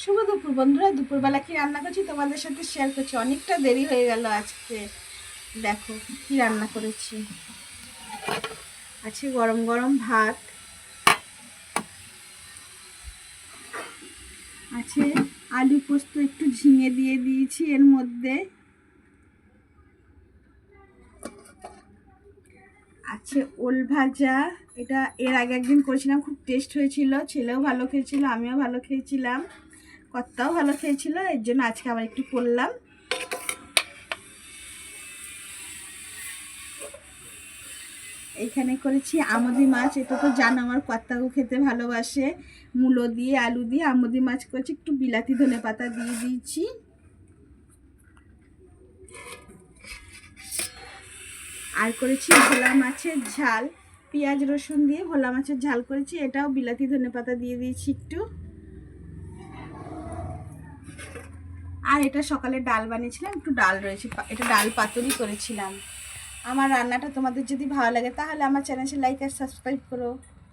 শুভ দুপুর বন্ধুরা। দুপুরবেলা কি রান্না করছি তোমাদের সাথে শেয়ার করছি। অনেকটা দেরি হয়ে গেল আজকে। দেখো কি রান্না করেছি। আছে গরম গরম ভাত, আছে আলু পোস্ত, একটু ঝিঙে দিয়ে দিয়েছি এর মধ্যে, আছে ওল ভাজা। এটা এর আগে একদিন করেছিলাম, খুব টেস্ট হয়েছিল, ছেলেও ভালো খেয়েছিল, আমিও ভালো খেয়েছিলাম, কর্তাও ভালো খেয়েছিল, এর জন্য আজকে আবার একটু করলাম। এইখানে করেছি আমুদি মাছ, এটা তো জানো আমার কর্তাও খেতে ভালোবাসে। মূলো দিয়ে আলু দিয়ে আমুদি মাছ করেছি, একটু বিলাতি ধনে পাতা দিয়ে দিয়েছি। আর করেছি ভোলা মাছের ঝাল, পেঁয়াজ রসুন দিয়ে ভোলা মাছের ঝাল করেছি, এটাও বিলাতি ধনে পাতা দিয়ে দিয়েছি একটু। আর এটা সকালে ডাল বানিয়েছিলাম, একটু ডাল রয়েছে, এটা ডাল পাতুরি করেছিলাম। আমার রান্নাটা তোমাদের যদি ভালো লাগে তাহলে আমার চ্যানেলটি লাইক আর সাবস্ক্রাইব করো।